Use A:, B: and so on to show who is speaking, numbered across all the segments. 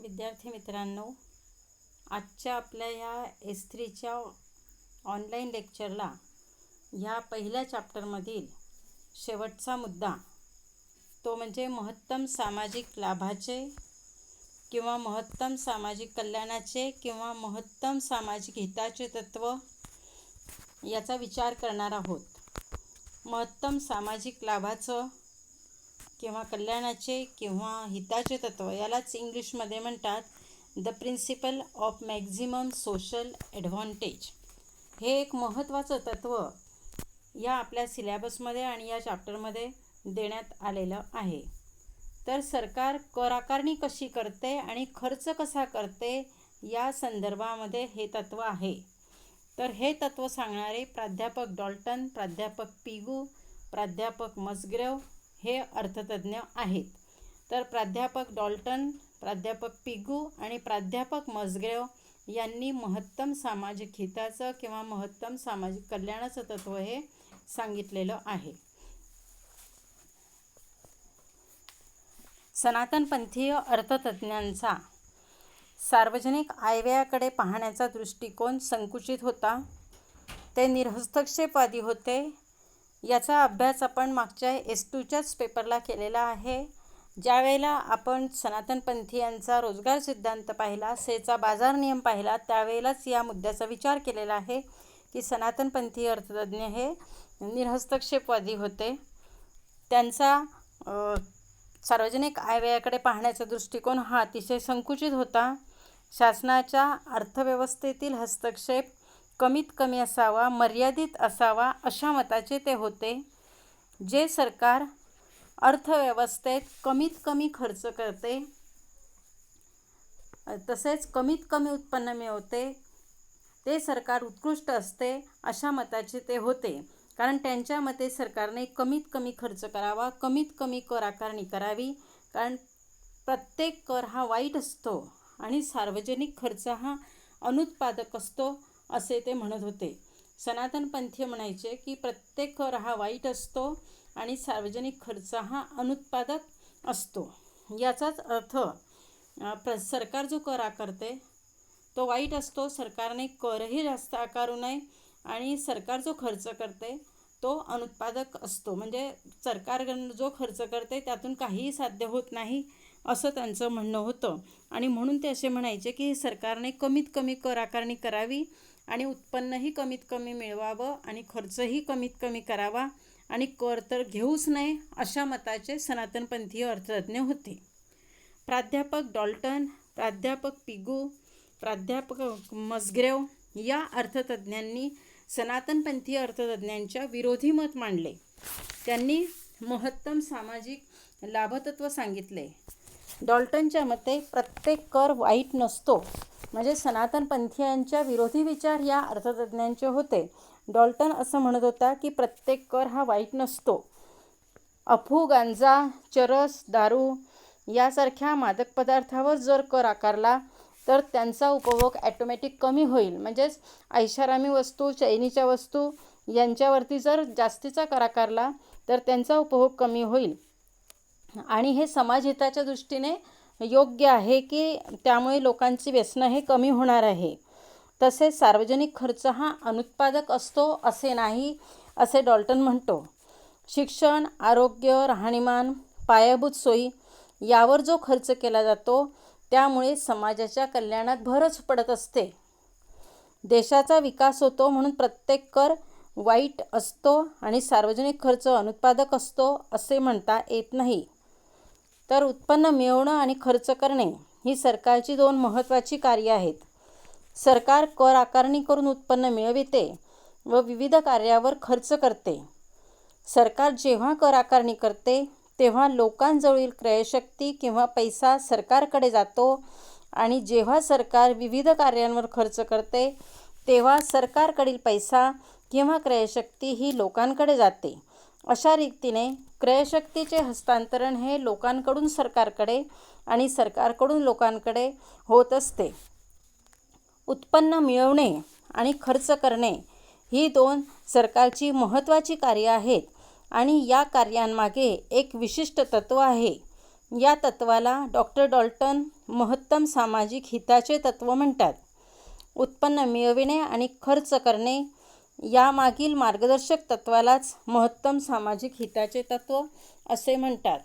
A: विद्यार्थी मित्रांनो, आजच्या आपल्या ह्या S3च्या ऑनलाईन लेक्चरला ह्या पहिल्या चॅप्टरमधील शेवटचा मुद्दा तो म्हणजे महत्तम सामाजिक लाभाचे किंवा महत्तम सामाजिक कल्याणाचे किंवा महत्तम सामाजिक हिताचे तत्व याचा विचार करणार आहोत. महत्तम सामाजिक लाभाचं किंवा कल्याणाचे किंवा हिताचे तत्व यालाच इंग्लिशमध्ये म्हणतात the principle of maximum social advantage. हे एक महत्त्वाचं तत्व या आपल्या सिलेबसमध्ये आणि या चॅप्टरमध्ये देण्यात आलेलं आहे. तर सरकार कर आकारणी कशी करते आणि खर्च कसा करते या संदर्भामध्ये हे तत्व आहे. तर हे तत्व सांगणारे प्राध्यापक डॉल्टन, प्राध्यापक पिगू, प्राध्यापक मसग्रेव हे अर्थतज्ञ आहेत. तर प्राध्यापक डॉल्टन, प्राध्यापक पिगू आणि प्राध्यापक मसग्रेव यांनी महत्तम सामाजिक हिताचं किंवा महत्तम सामाजिक कल्याणाचं तत्व हे सांगितलेलं आहे. सनातनपंथीय अर्थतज्ञांचा सार्वजनिक आयव्ययाकडे पाहण्याचा दृष्टिकोन संकुचित होता. ते निरहस्तक्षेपवादी होते. याचा अभ्यास आपण मागच्या S2च्याच पेपरला केलेला आहे. ज्यावेळेला आपण सनातनपंथीयांचा रोजगार सिद्धांत पाहिला, सेचा बाजार नियम पाहिला, त्यावेळेलाच या मुद्द्याचा विचार केलेला आहे की सनातनपंथीय अर्थतज्ञ हे निरहस्तक्षेपवादी होते. त्यांचा सार्वजनिक आयव्ययाकडे पाहण्याचा दृष्टिकोन हा अतिशय संकुचित होता. शासनाच्या अर्थव्यवस्थेतील हस्तक्षेप कमीत कमी असावा, मर्यादित असावा अशा मताचे ते होते. जे सरकार अर्थव्यवस्थेत कमीत कमी खर्च करते तसेच कमीत कमी उत्पन्न मिळवते ते सरकार उत्कृष्ट असते अशा मताचे ते होते. कारण त्यांच्या मते सरकारने कमीत कमी खर्च करावा, कमीत कमी कर आकारणी करावी. कारण प्रत्येक कर हा वाईट असतो आणि सार्वजनिक खर्च हा अनुत्पादक असतो असे ते म्हणत होते. सनातनपंथीय म्हणायचे की प्रत्येक कर हा वाईट असतो आणि सार्वजनिक खर्च हा अनुत्पादक असतो. याचाच अर्थ सरकार जो कर आकारते तो वाईट असतो. सरकारने करही जास्त आकारू नये आणि सरकार जो खर्च करते तो अनुत्पादक असतो. म्हणजे सरकार जो खर्च करते त्यातून काहीही साध्य होत नाही असं त्यांचं म्हणणं होतं. आणि म्हणून ते असे म्हणायचे की सरकारने कमीत कमी कर आकारणी करावी आणि उत्पन्नही कमीत कमी मिळवावं आणि खर्चही कमीत कमी करावा आणि कर तर घेऊच नये अशा मताचे सनातनपंथीय अर्थतज्ञ होते. प्राध्यापक डॉल्टन, प्राध्यापक पिगू, प्राध्यापक मसग्रेव या अर्थतज्ञांनी सनातनपंथीय अर्थतज्ञांच्या विरोधी मत मांडले. त्यांनी महत्तम सामाजिक लाभतत्व सांगितले. डॉल्टनच्या मते प्रत्येक कर वाईट नसतो. म्हणजे सनातनपंथीयांच्या विरोधी विचार या अर्थतज्ञांचे होते. डॉल्टन असं म्हणत होता की प्रत्येक कर हा वाईट नसतो. अफू, गांजा, चरस, दारू यासारख्या मादक पदार्थावर जर कर आकारला तर त्यांचा उपभोग ॲटोमॅटिक कमी होईल. म्हणजेच ऐषारामी वस्तू, चैनीच्या वस्तू यांच्यावरती जर जास्तीचा कर आकारला तर त्यांचा उपभोग कमी होईल आणि हे समाजहिताच्या दृष्टीने योग्य आहे की त्यामुळे लोकांची व्यसनं हे कमी होणार आहे. तसेच सार्वजनिक खर्च हा अनुत्पादक असतो असे नाही असे डॉल्टन म्हणतो. शिक्षण, आरोग्य, राहणीमान, पायाभूत सोयी यावर जो खर्च केला जातो त्यामुळे समाजाच्या कल्याणात भरच पडत असते. देशाचा विकास होतो म्हणून प्रत्येक कर वाईट असतो आणि सार्वजनिक खर्च अनुत्पादक असतो असे म्हणता येत नाही. तर उत्पन्न मिळवणं आणि खर्च करणे ही सरकारची दोन महत्त्वाची कार्ये आहेत. सरकार कर आकारणी करून उत्पन्न मिळविते व विविध कार्यावर खर्च करते. सरकार जेव्हा कर आकारणी करते तेव्हा लोकांजवळील क्रयशक्ती किंवा पैसा सरकारकडे जातो आणि जेव्हा सरकार विविध कार्यांवर खर्च करते तेव्हा सरकारकडील पैसा किंवा क्रयशक्ती ही लोकांकडे जाते. अशा रीतीने क्रयशक्तीचे हस्तांतरण हे लोकांकडून सरकारकडे आणि सरकारकडून लोकांकडे होत असते. उत्पन्न मिळवणे आणि खर्च करणे ही दोन सरकारची महत्त्वाची कार्ये आहेत आणि या कार्यांमागे एक विशिष्ट तत्त्व आहे. या तत्वाला डॉक्टर डॉल्टन महत्तम सामाजिक हिताचे तत्त्व म्हणतात. उत्पन्न मिळविणे आणि खर्च करणे यामागील मार्गदर्शक तत्त्वालाच महत्तम सामाजिक हिताचे तत्त्व असे म्हणतात.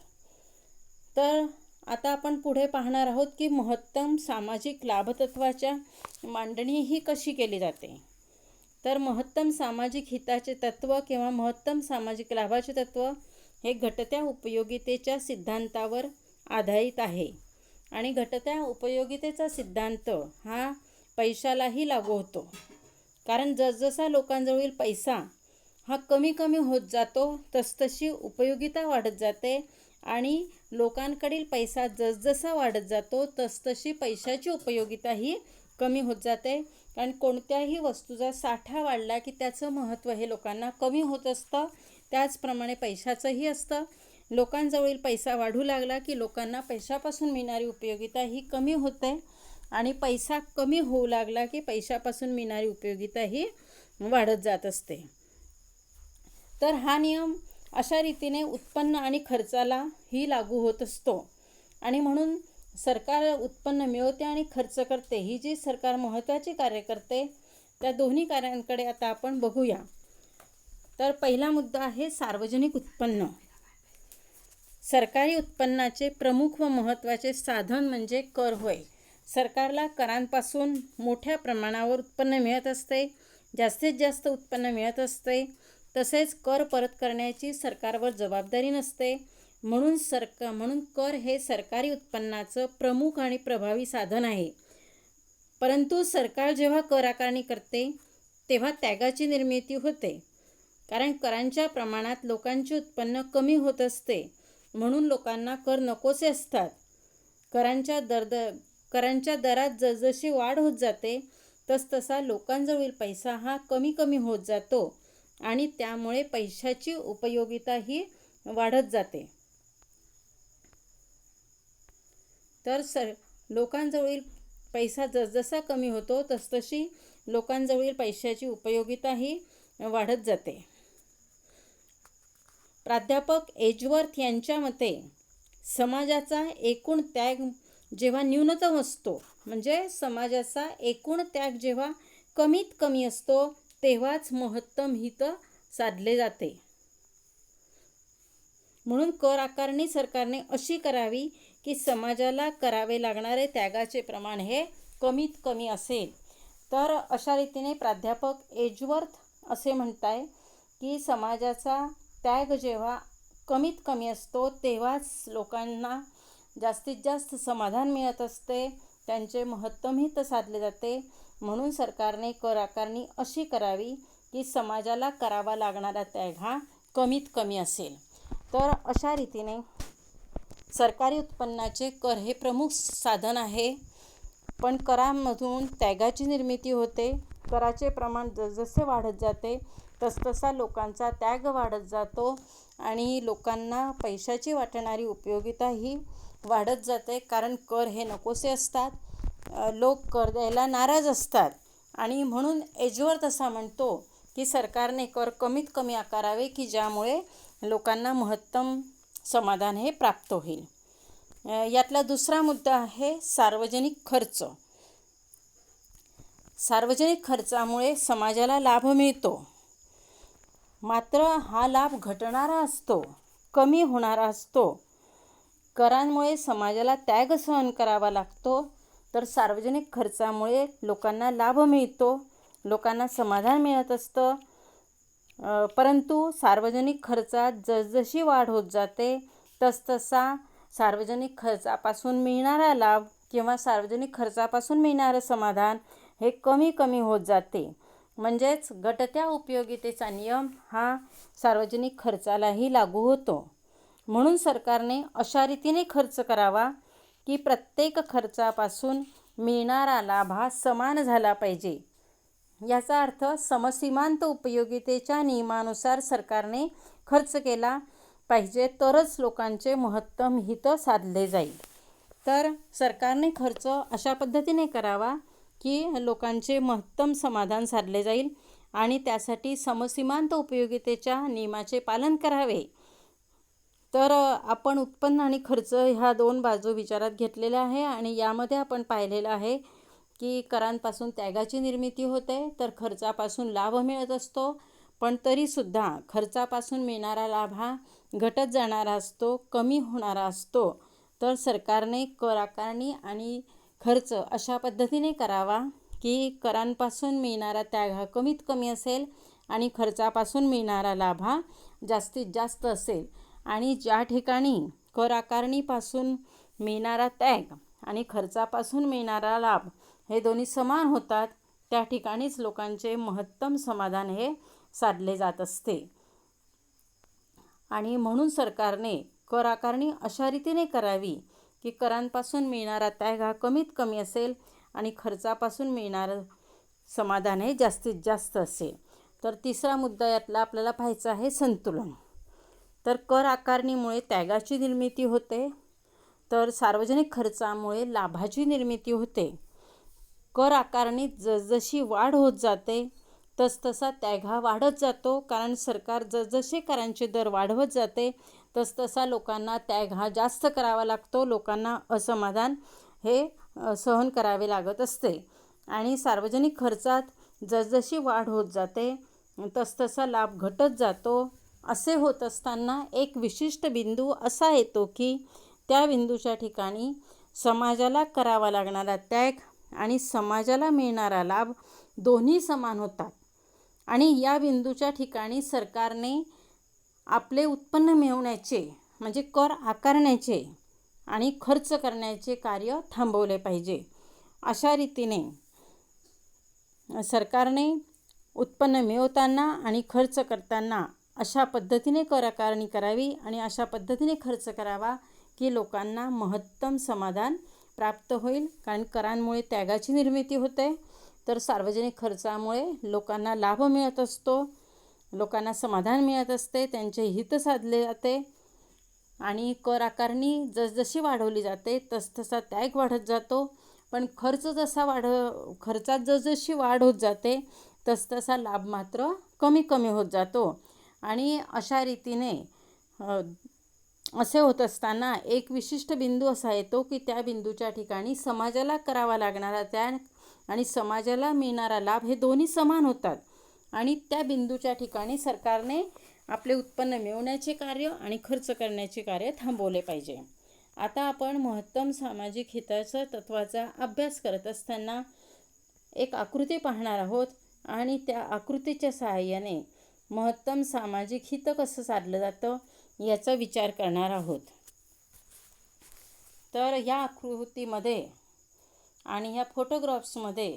A: तर आता आपण पुढे पाहणार आहोत की महत्तम सामाजिक लाभतत्वाच्या मांडणी ही कशी केली जाते. तर महत्तम सामाजिक हिताचे तत्त्व किंवा महत्तम सामाजिक लाभाचे तत्त्व हे घटत्या उपयोगितेच्या सिद्धांतावर आधारित आहे. आणि घटत्या उपयोगितेचा सिद्धांत हा पैशालाही लागू होतो. कारण जसजसा लोकांजवळील पैसा हा कमी कमी होत जातो तसतशी उपयोगिता वाढत जाते आणि लोकांकडील पैसा जसजसा वाढत जातो तसतशी पैशाची उपयोगिता ही कमी होत जाते. कारण कोणत्याही वस्तूचा साठा वाढला की त्याचं महत्त्व हे लोकांना कमी होत असतं. त्याचप्रमाणे पैशाचंही असतं. लोकांजवळील पैसा वाढू लागला की लोकांना पैशापासून मिळणारी उपयोगिता ही कमी होते आणि पैसा कमी होऊ लागला की पैशापासून मिळणारी उपयोगिता ही वाढत जात असते. तर हा नियम अशा रीतीने उत्पन्न आणि खर्चाला ही लागू होत असतो. आणि म्हणून सरकार उत्पन्न मिळवते आणि खर्च करते, ही जी सरकार महत्त्वाची कार्य करते त्या दोन्ही कार्यांकडे आता आपण बघूया. तर पहिला मुद्दा आहे सार्वजनिक उत्पन्न. सरकारी उत्पन्नाचे प्रमुख व महत्त्वाचे साधन म्हणजे कर होय. सरकारला करांपासून मोठ्या प्रमाणावर उत्पन्न मिळत असते, जास्तीत जास्त उत्पन्न मिळत असते. तसेच कर परत करण्याची सरकारवर जबाबदारी नसते. म्हणून कर हे सरकारी उत्पन्नाचं प्रमुख आणि प्रभावी साधन आहे. परंतु सरकार जेव्हा कर आकारणी करते तेव्हा त्यागाची निर्मिती होते. कारण करांच्या प्रमाणात लोकांचे उत्पन्न कमी होत असते, म्हणून लोकांना कर नकोसे असतात. करांच्या दरात जसजशी वाढ होत जाते तसतसा लोकांजवळील पैसा हा कमी कमी होत जातो आणि त्यामुळे पैशाची उपयोगिता ही वाढत जाते. तर लोकांजवळील पैसा जसजसा कमी होतो तसतशी लोकांजवळील पैशाची उपयोगिता ही वाढत जाते. प्राध्यापक एजवर्थ यांच्या मते समाजाचा एकूण त्याग जेव्हा न्यूनतम असतो, म्हणजे समाजाचा एकूण त्याग जेव्हा कमीत कमी असतो तेव्हाच महत्तम हित साधले जाते. म्हणून कर आकारणी सरकारने अशी करावी की समाजाला करावे लागणारे त्यागाचे प्रमाण हे कमीत कमी असेल. तर अशा रीतीने प्राध्यापक एजवर्थ असे म्हणताय की समाजाचा त्याग जेव्हा कमीत कमी असतो तेव्हाच लोकांना जास्तीत जास्त समाधान मिळत असते, त्यांचे महत्तम हित साधले जाते. म्हणून सरकारने कर आकारणी अशी करावी की समाजाला करावा लागणारा त्याग हा कमीत कमी असेल. तर अशा रीतीने सरकारी उत्पन्नाचे कर हे प्रमुख साधन आहे. पण करांमधून त्यागाची निर्मिती होते. कराचे प्रमाण जसजसे वाढत जाते तसतसा लोकांचा त्याग वाढत जातो आणि लोकांना पैशाची वाटणारी उपयोगिता ही वाढत जाते. कारण कर हे नकोसे असतात, लोक कर द्यायला नाराज असतात. आणि म्हणून एजवर्थ असा म्हणतो की सरकारने कर कमीत कमी आकारावे की ज्यामुळे लोकांना महत्तम समाधान हे प्राप्त होईल. यातला दुसरा मुद्दा आहे सार्वजनिक खर्च. सार्वजनिक खर्चामुळे समाजाला लाभ मिळतो, मात्र हा लाभ घटणारा असतो, कमी होणारा असतो. करांमुळे समाजाला त्याग सहन करावा लागतो, तर सार्वजनिक खर्चामुळे लोकांना लाभ मिळतो, लोकांना समाधान मिळत असतं. परंतु सार्वजनिक खर्चात जसजशी वाढ होत जाते तसतसा सार्वजनिक खर्चापासून मिळणारा लाभ किंवा सार्वजनिक खर्चापासून मिळणारं समाधान हे कमी कमी होत जाते. म्हणजेच घटत्या उपयोगितेचा नियम हा सार्वजनिक खर्चालाही लागू होतो. म्हणून सरकारने अशा रीतीने खर्च करावा की प्रत्येक खर्चापासून मिळणारा लाभ हा समान झाला पाहिजे. याचा अर्थ समसीमांत उपयोगितेच्या नियमानुसार सरकारने खर्च केला पाहिजे, तरच लोकांचे महत्तम हित साधले जाईल. तर सरकारने खर्च अशा पद्धतीने करावा की लोकांचे महत्तम समाधान साधले जाईल आणि त्यासाठी समसीमांत उपयोगितेच्या नियमाचे पालन करावे. तर आपण उत्पन्न आणि खर्च ह्या दोन बाजू विचारात घेतलेल्या आहे आणि यामध्ये आपण पाहिलेलं आहे की करांपासून त्यागाची निर्मिती होते, तर खर्चापासून लाभ मिळत असतो. पण तरीसुद्धा खर्चापासून मिळणारा लाभ हा घटत जाणारा असतो, कमी होणारा असतो. तर सरकारने कर आकारणी आणि खर्च अशा पद्धतीने करावा की करांपासून मिळणारा त्याग हा कमीत कमी असेल आणि खर्चापासून मिळणारा लाभ हा जास्तीत जास्त असेल. आणि ज्या ठिकाणी कर आकारणीपासून मिळणारा त्याग आणि खर्चापासून मिळणारा लाभ हे दोन्ही समान होतात, त्या ठिकाणीच लोकांचे महत्तम समाधान हे साधले जात असते. आणि म्हणून सरकारने कर आकारणी अशा रीतीने करावी की करांपासून मिळणारा त्याग हा कमीत कमी असेल आणि खर्चापासून मिळणारं समाधान हे जास्तीत जास्त असेल. तर तिसरा मुद्दा यातला आपल्याला पाहायचा आहे संतुलन. तर कर आकारणीमुळे त्यागाची निर्मिती होते, तर सार्वजनिक खर्चामुळे लाभाची निर्मिती होते. कर आकारणीत जसजशी वाढ होत जाते तसतसा त्याग हा वाढत जातो, कारण सरकार जसजसे करांचे दर वाढवत जाते तसतसा लोकांना त्याग हा जास्त करावा लागतो, लोकांना असमाधान हे सहन करावे लागत असते. आणि सार्वजनिक खर्चात जसजशी वाढ होत जाते तसतसा लाभ घटत जातो. असे होत असताना एक विशिष्ट बिंदू असा येतो की त्या बिंदूच्या ठिकाणी समाजाला करावा लागणारा त्याग आणि समाजाला मिळणारा लाभ दोन्ही समान होतात. आणि या बिंदूच्या ठिकाणी सरकारने आपले उत्पन्न मिळवण्याचे म्हणजे कर आकारण्याचे आणि खर्च करण्याचे कार्य थांबवले पाहिजे. अशा रीतीने सरकारने उत्पन्न मिळवताना आणि खर्च करताना अशा पद्धतीने कर आकारणी करावी आणि अशा पद्धतीने खर्च करावा की लोकांना महत्तम समाधान प्राप्त होईल. कारण करांमुळे त्यागाची निर्मिती होते, तर सार्वजनिक खर्चामुळे लोकांना लाभ मिळत असतो, लोकांना समाधान मिळत असते, त्यांचे हित साधले जाते. आणि कर आकारणी जसजशी वाढवली जाते तसतसा त्याग वाढत जातो. पण खर्चात जसजशी वाढ होत जाते तसतसा लाभ मात्र कमी कमी होत जातो. आणि अशा रीतीने असे होत असताना एक विशिष्ट बिंदू असा येतो की त्या बिंदूच्या ठिकाणी समाजाला करावा लागणारा त्याग आणि समाजाला मिळणारा लाभ हे दोन्ही समान होतात. आणि त्या बिंदूच्या ठिकाणी सरकारने आपले उत्पन्न मिळवण्याचे कार्य आणि खर्च करण्याचे कार्य थांबवले पाहिजे. आता आपण महत्तम सामाजिक हिताच्या तत्वाचा अभ्यास करत असताना एक आकृती पाहणार आहोत आणि त्या आकृतीच्या सहाय्याने महत्तम सामाजिक हित कसं साधलं जातं याचा विचार करणार आहोत. तर या आकृतीमध्ये आणि ह्या फोटोग्राफ्समध्ये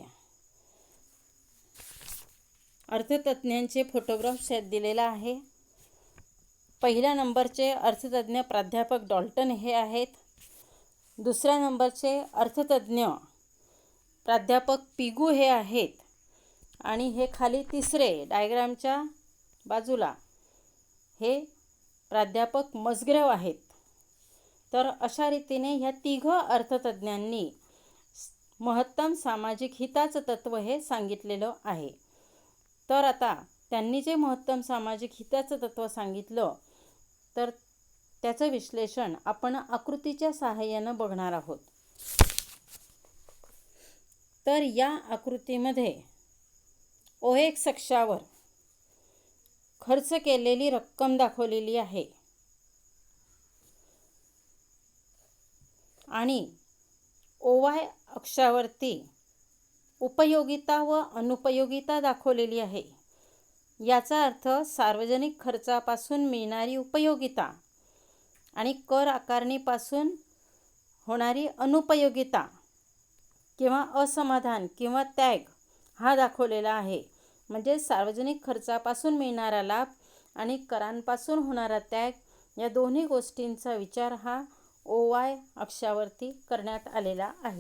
A: अर्थतज्ज्ञांचे फोटोग्राफ्स दिलेला आहे. पहिल्या नंबरचे अर्थतज्ज्ञ प्राध्यापक डॉल्टन हे आहेत. दुसऱ्या नंबरचे अर्थतज्ज्ञ प्राध्यापक पिगू हे आहेत. आणि हे खाली तिसरे डायग्रामच्या बाजूला हे प्राध्यापक मसग्रेव आहेत. तर अशा रीतीने ह्या तिघं अर्थतज्ज्ञांनी महत्तम सामाजिक हिताचं तत्त्व हे सांगितलेलं आहे. तर आता त्यांनी जे महत्तम सामाजिक हिताचं तत्त्व सांगितलं तर त्याचं विश्लेषण आपण आकृतीच्या सहाय्यानं बघणार आहोत. तर या आकृतीमध्ये OX अक्षावर खर्च केलेली रक्कम दाखवलेली आहे आणि OY अक्षावरती उपयोगिता व अनुपयोगिता दाखवलेली आहे. याचा अर्थ सार्वजनिक खर्चापासून मिळणारी उपयोगिता आणि कर आकारणीपासून होणारी अनुपयोगिता किंवा असमाधान किंवा त्याग हा दाखवलेला आहे. म्हणजे सार्वजनिक खर्चापासून मिळणारा लाभ आणि करांपासून होणारा त्याग या दोन्ही गोष्टींचा विचार हा OY अक्षावरती करण्यात आलेला आहे.